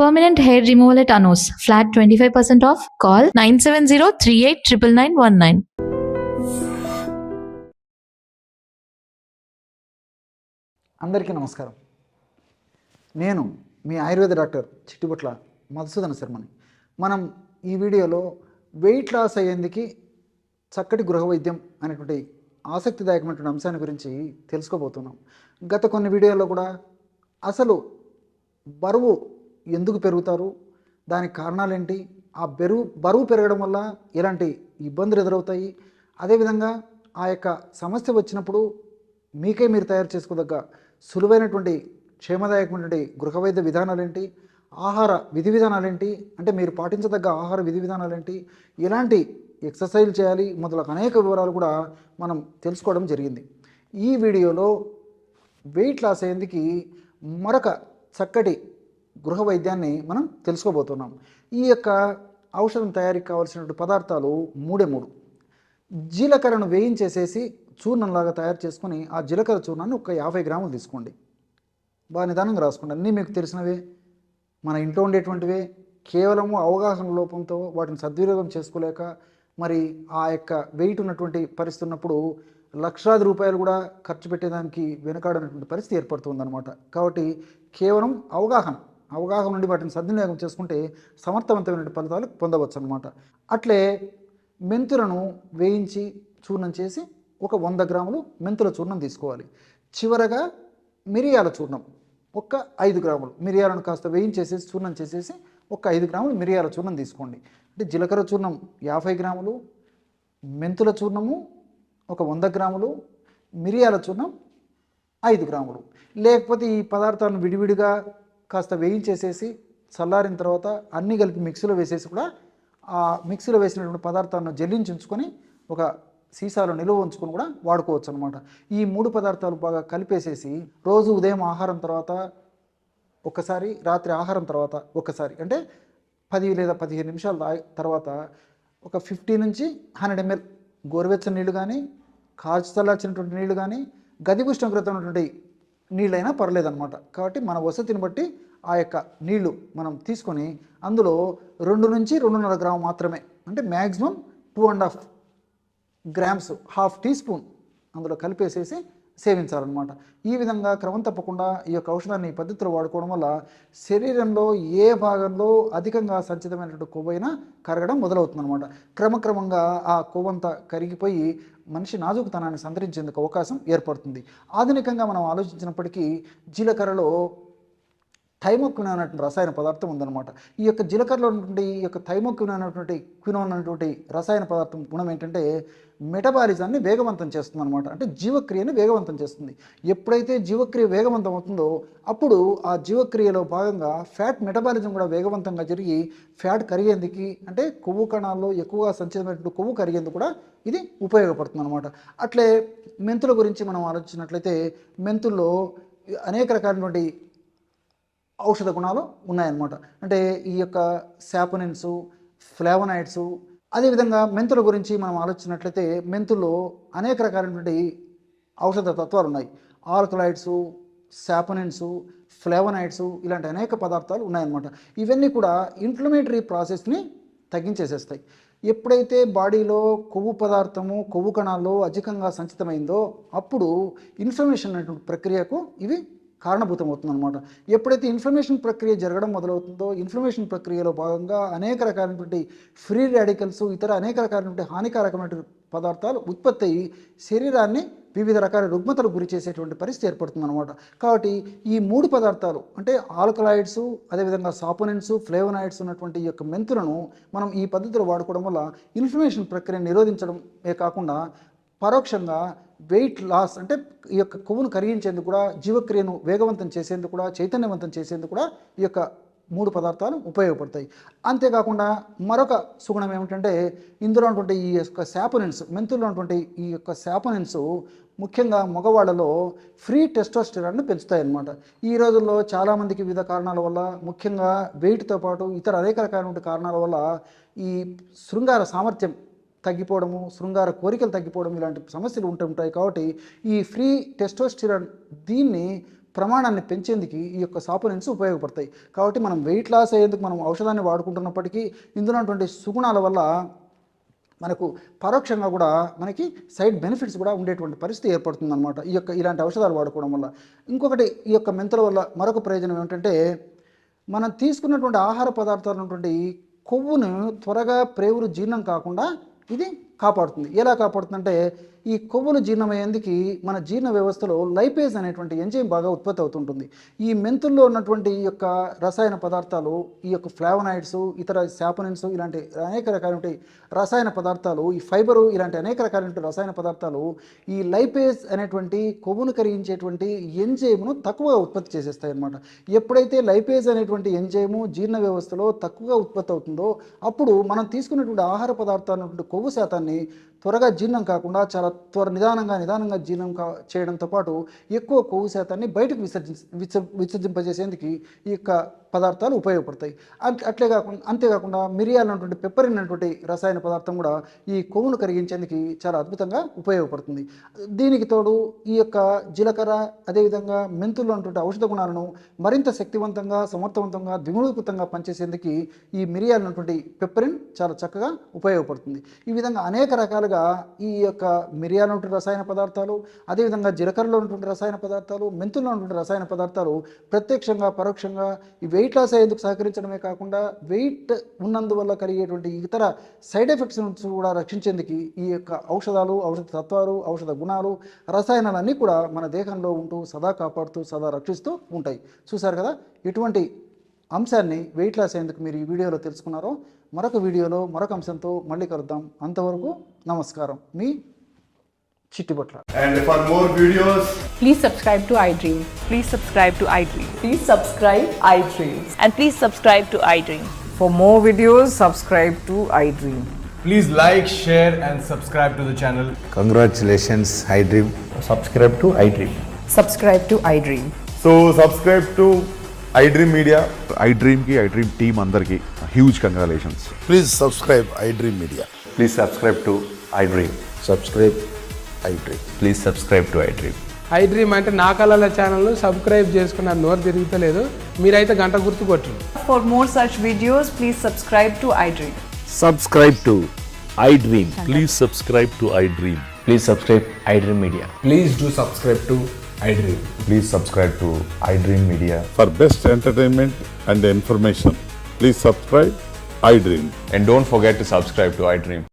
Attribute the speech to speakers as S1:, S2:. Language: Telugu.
S1: Permanent hair removal at Anos. Flat 25% off. Call 970-389919.
S2: అందరికీ నమస్కారం. నేను మీ ఆయుర్వేద డాక్టర్ చిట్టిబొట్ల మధుసూదన శర్మని. మనం ఈ వీడియోలో వెయిట్ లాస్ అయ్యేందుకు చక్కటి గృహ వైద్యం అనేటువంటి ఆసక్తిదాయకమైనటువంటి అంశాన్ని గురించి తెలుసుకోబోతున్నాం. గత కొన్ని వీడియోల్లో కూడా అసలు బరువు ఎందుకు పెరుగుతారు, దానికి కారణాలేంటి, ఆ బరువు పెరగడం వల్ల ఎలాంటి ఇబ్బందులు ఎదురవుతాయి, అదేవిధంగా ఆ యొక్క సమస్య వచ్చినప్పుడు మీకే మీరు తయారు చేసుకోదగ్గ సులువైనటువంటి క్షేమదాయకమైనటువంటి గృహవైద్య విధానాలేంటి, ఆహార విధి విధానాలేంటి, అంటే మీరు పాటించదగ్గ ఆహార విధి విధానాలేంటి, ఎలాంటి ఎక్సర్సైజ్ చేయాలి మొదలగు అనేక వివరాలు కూడా మనం తెలుసుకోవడం జరిగింది. ఈ వీడియోలో వెయిట్ లాస్ అయ్యేందుకు మరొక చక్కటి గృహ వైద్యాన్ని మనం తెలుసుకోబోతున్నాం. ఈ యొక్క ఔషధం తయారీకి కావాల్సినటువంటి పదార్థాలు మూడే మూడు. జీలకర్రను వేయించేసేసి చూర్ణంలాగా తయారు చేసుకొని ఆ జీలకర్ర చూర్ణాన్ని ఒక 50 గ్రాములు తీసుకోండి. బాగా నిదానంగా రాసుకోండి. అన్నీ మీకు తెలిసినవే, మన ఇంట్లో ఉండేటువంటివే. కేవలము అవగాహన లోపంతో వాటిని సద్వినియోగం చేసుకోలేక మరి ఆ యొక్క వెయిట్ ఉన్నటువంటి పరిస్థితి ఉన్నప్పుడు లక్షలాది రూపాయలు కూడా ఖర్చు పెట్టేదానికి వెనుకాడనటువంటి పరిస్థితి ఏర్పడుతుందన్నమాట. కాబట్టి కేవలం అవగాహన నుండి వాటిని సద్వినియోగం చేసుకుంటే సమర్థవంతమైన ఫలితాలు పొందవచ్చు అన్నమాట. అట్లే మెంతులను వేయించి చూర్ణం చేసి ఒక 100 గ్రాములు మెంతుల చూర్ణం తీసుకోవాలి. చివరగా మిరియాల చూర్ణం ఒక 5 గ్రాములు. మిరియాలను కాస్త వేయించేసేసి చూర్ణం చేసేసి ఒక 5 గ్రాములు మిరియాల చూర్ణం తీసుకోండి. అంటే జీలకర్ర చూర్ణం 50 గ్రాములు, మెంతుల చూర్ణము ఒక 100 గ్రాములు, మిరియాల చూర్ణం 5 గ్రాములు. లేకపోతే ఈ పదార్థాలను విడివిడిగా కాస్త వేయించేసేసి చల్లారిన తర్వాత అన్నీ కలిపి మిక్సీలో వేసేసి కూడా ఆ మిక్సీలో వేసినటువంటి పదార్థాలను జల్లించి ఉంచుకొని ఒక సీసాలో నిల్వ ఉంచుకొని కూడా వాడుకోవచ్చు అనమాట. ఈ 3 పదార్థాలు బాగా కలిపేసేసి రోజు ఉదయం ఆహారం తర్వాత ఒకసారి, రాత్రి ఆహారం తర్వాత ఒకసారి, అంటే 10 లేదా 15 నిమిషాల తర్వాత ఒక 50 నుంచి 100 ml గోరువెచ్చని నీళ్ళు కానీ, కాచి చల్లార్చినటువంటి నీళ్ళు కానీ, గది ఉష్ణోగ్రత ఉన్నటువంటి నీళ్ళైనా పర్లేదన్నమాట. కాబట్టి మన వసతిని బట్టి ఆ యొక్క నీళ్లు మనం తీసుకొని అందులో 2 నుంచి 2.5 గ్రాము మాత్రమే, అంటే maximum 2.5 grams, half teaspoon అందులో కలిపేసేసి సేవించాలన్నమాట. ఈ విధంగా క్రమం తప్పకుండా ఈ యొక్క ఔషధాన్ని ఈ పద్ధతిలో వాడుకోవడం వల్ల శరీరంలో ఏ భాగంలో అధికంగా సంచితమైనటువంటి కొవ్వైనా కరగడం మొదలవుతుందన్నమాట. క్రమక్రమంగా ఆ కొవ్వంతా కరిగిపోయి మనిషి నాజూకుతనాన్ని సంతరించేందుకు అవకాశం ఏర్పడుతుంది. ఆధునికంగా మనం ఆలోచించినప్పటికీ జీలకర్రలో థైమోక్వినోన్ అనేటువంటి రసాయన పదార్థం ఉందన్నమాట. ఈ యొక్క జీలకర్రలో ఉన్నటువంటి ఈ యొక్క థైమోక్వినోన్ అనేటువంటి రసాయన పదార్థం గుణం ఏంటంటే మెటబాలిజాన్ని వేగవంతం చేస్తుంది అనమాట. అంటే జీవక్రియని వేగవంతం చేస్తుంది. ఎప్పుడైతే జీవక్రియ వేగవంతం అవుతుందో అప్పుడు ఆ జీవక్రియలో భాగంగా ఫ్యాట్ మెటబాలిజం కూడా వేగవంతంగా జరిగి ఫ్యాట్ కరిగేందుకు, అంటే కొవ్వు కణాల్లో ఎక్కువగా సంచితమైనటువంటి కొవ్వు కరిగేందుకు కూడా ఇది ఉపయోగపడుతుంది అనమాట. అట్లే మెంతుల గురించి మనం ఆలోచించినట్లయితే మెంతుల్లో అనేక రకాలైనటువంటి ఔషధ గుణాలు ఉన్నాయన్నమాట. అంటే ఈ యొక్క శాపనిన్స్, ఫ్లేవనాయిడ్స్, అదేవిధంగా మెంతుల గురించి మనం ఆలోచించినట్లయితే మెంతుల్లో అనేక రకాలైనటువంటి ఔషధ తత్వాలు ఉన్నాయి. ఆల్కలాయిడ్స్, శాపనిన్స్, ఫ్లేవనాయిడ్స్, ఇలాంటి అనేక పదార్థాలు ఉన్నాయన్నమాట. ఇవన్నీ కూడా ఇన్ఫ్లమేటరీ ప్రాసెస్ని తగ్గించేసేస్తాయి. ఎప్పుడైతే బాడీలో కొవ్వు పదార్థము, కొవ్వు కణాల్లో అధికంగా సంచితమైందో అప్పుడు ఇన్ఫ్లమేషన్ అనేటువంటి ప్రక్రియకు ఇవి కారణభూతం అవుతుందన్నమాట. ఎప్పుడైతే ఇన్ఫ్లమేషన్ ప్రక్రియ జరగడం మొదలవుతుందో ఇన్ఫ్లమేషన్ ప్రక్రియలో భాగంగా అనేక రకాలైనటువంటి ఫ్రీ రాడికల్స్, ఇతర అనేక రకాలైనటువంటి హానికారకమైన పదార్థాలు ఉత్పత్తి అయ్యి శరీరాన్ని వివిధ రకాల రుగ్మతలకు గురి చేసేటువంటి పరిస్థితి ఏర్పడుతుందన్నమాట. కాబట్టి ఈ 3 పదార్థాలు, అంటే ఆల్కలాయిడ్స్, అదేవిధంగా సాపోనిన్స్, ఫ్లేవనాయిడ్స్ ఉన్నటువంటి ఈ యొక్క మెంతులను మనం ఈ పద్ధతిలో వాడుకోవడం వల్ల ఇన్ఫ్లమేషన్ ప్రక్రియను నిరోధించడమే కాకుండా పరోక్షంగా వెయిట్ లాస్, అంటే ఈ యొక్క కొవ్వును కరిగించేందుకు కూడా, జీవక్రియను వేగవంతం చేసేందుకు కూడా, చైతన్యవంతం చేసేందుకు కూడా ఈ యొక్క 3 పదార్థాలు ఉపయోగపడతాయి. అంతేకాకుండా మరొక సుగుణం ఏమిటంటే ఇందులో ఉన్నటువంటి ఈ యొక్క శాపనిన్స్, మెంతుల్లో ఉన్నటువంటి ఈ యొక్క శాపనిన్స్ ముఖ్యంగా మగవాళ్ళలో ఫ్రీ టెస్టోస్టెరాన్ని పెంచుతాయి అన్నమాట. ఈ రోజుల్లో చాలామందికి వివిధ కారణాల వల్ల, ముఖ్యంగా వెయిట్తో పాటు ఇతర అనేక రకాలైన కారణాల వల్ల ఈ శృంగార సామర్థ్యం తగ్గిపోవడము, శృంగార కోరికలు తగ్గిపోవడం, ఇలాంటి సమస్యలు ఉంటుంటాయి. కాబట్టి ఈ ఫ్రీ టెస్టోస్టెరాన్ దీన్ని ప్రమాణాన్ని పెంచేందుకు ఈ యొక్క సాపోనిన్స్ ఉపయోగపడతాయి. కాబట్టి మనం వెయిట్ లాస్ అయ్యేందుకు మనం ఔషధాన్ని వాడుకుంటున్నప్పటికీ ఇందులో ఉన్నటువంటి సుగుణాల వల్ల మనకు పరోక్షంగా కూడా మనకి సైడ్ బెనిఫిట్స్ కూడా ఉండేటువంటి పరిస్థితి ఏర్పడుతుంది అనమాట ఇలాంటి ఔషధాలు వాడుకోవడం వల్ల. ఇంకొకటి ఈ యొక్క మెంతుల వల్ల మరొక ప్రయోజనం ఏమిటంటే మనం తీసుకున్నటువంటి ఆహార పదార్థాలు ఉన్నటువంటి కొవ్వును త్వరగా ప్రేవులు జీర్ణం కాకుండా ఇది కాపాడుతుంది. ఎలా కాపాడుతుందంటే ఈ కొవ్వులు జీర్ణమయ్యేందుకు మన జీర్ణ వ్యవస్థలో లైపేజ్ అనేటువంటి ఎంజైమ్ బాగా ఉత్పత్తి అవుతుంటుంది. ఈ మెంతుల్లో ఉన్నటువంటి ఈ యొక్క రసాయన పదార్థాలు, ఈ యొక్క ఫ్లావనాయిడ్స్, ఇతర శాపనిన్స్, ఇలాంటి అనేక రకాలైన రసాయన పదార్థాలు, ఈ ఫైబరు, ఇలాంటి అనేక రకాలైన రసాయన పదార్థాలు ఈ లైపేజ్ అనేటువంటి కొవ్వును కరిగించేటువంటి ఎంజైమ్ను తక్కువగా ఉత్పత్తి చేసేస్తాయి అన్నమాట. ఎప్పుడైతే లైపేజ్ అనేటువంటి ఎంజైము జీర్ణ వ్యవస్థలో తక్కువగా ఉత్పత్తి అవుతుందో అప్పుడు మనం తీసుకున్నటువంటి ఆహార పదార్థాలు కొవ్వు శాతాన్ని త్వరగా జీర్ణం కాకుండా చాలా నిదానంగా జీర్ణం చేయడంతో పాటు ఎక్కువ కొవ్వు శాతాన్ని బయటకు విసర్జింపజేసేందుకు ఈ యొక్క పదార్థాలు ఉపయోగపడతాయి. అంతేకాకుండా మిరియాలు అన్నటువంటి పెప్పరిన్ అనేటువంటి రసాయన పదార్థం కూడా ఈ కొవ్వును కరిగించేందుకు చాలా అద్భుతంగా ఉపయోగపడుతుంది. దీనికి తోడు ఈ యొక్క జీలకర్ర అదేవిధంగా మెంతుల్లో ఉన్నటువంటి ఔషధ గుణాలను మరింత శక్తివంతంగా, సమర్థవంతంగా, ద్విగుణీకృతంగా పనిచేసేందుకు ఈ మిరియాలు ఉన్నటువంటి పెప్పరిన్ చాలా చక్కగా ఉపయోగపడుతుంది. ఈ విధంగా అనేక రకాలుగా ఈ యొక్క మిరియాలు ఉన్నటువంటి రసాయన పదార్థాలు, అదేవిధంగా జీలకర్రలో ఉన్నటువంటి రసాయన పదార్థాలు, మెంతుల్లో ఉన్నటువంటి రసాయన పదార్థాలు ప్రత్యక్షంగా పరోక్షంగా ఈ వెయిట్ లాస్ అయ్యేందుకు సహకరించడమే కాకుండా వెయిట్ ఉన్నందువల్ల కలిగేటువంటి ఇతర సైడ్ ఎఫెక్ట్స్ నుంచి కూడా రక్షించేందుకు ఈ యొక్క ఔషధాలు, ఔషధ తత్వాలు, ఔషధ గుణాలు, రసాయనాలన్నీ కూడా మన దేహంలో ఉంటూ సదా కాపాడుతూ సదా రక్షిస్తూ ఉంటాయి. చూశారు కదా ఎటువంటి అంశాన్ని వెయిట్ లాస్ అయ్యేందుకు మీరు ఈ వీడియోలో తెలుసుకున్నారో. మరొక వీడియోలో మరొక అంశంతో మళ్ళీ కలుద్దాం. అంతవరకు నమస్కారం. మీ Chittibotla.
S3: And for more videos,
S4: Please subscribe to iDream.
S5: Please subscribe to iDream.
S4: Please subscribe iDream.
S5: And please subscribe to iDream.
S4: For more videos, subscribe to iDream.
S3: please like, share and subscribe to the channel.
S6: Congratulations, iDream.
S7: Subscribe to iDream.
S4: Subscribe to iDream.
S3: So subscribe to iDream Media.
S8: iDream ki iDream team అందరికి huge congratulations.
S6: Please subscribe iDream Media.
S7: Please subscribe to iDream.
S6: Subscribe iDream.
S7: Please subscribe to iDream.
S9: iDream అంటే నా కళల ఛానల్ను సబ్స్క్రైబ్ చేసుకున్న నోరు తిరుగుతలేదు. మీరైతే గంట గుర్తు కొట్టండి.
S5: For more such videos, please subscribe to iDream.
S10: Subscribe to iDream. Please subscribe to iDream.
S7: Please subscribe iDream Media.
S9: Please do subscribe to iDream.
S7: Please subscribe to iDream Media.
S8: For best entertainment and information, please subscribe iDream.
S7: And don't forget to subscribe to iDream.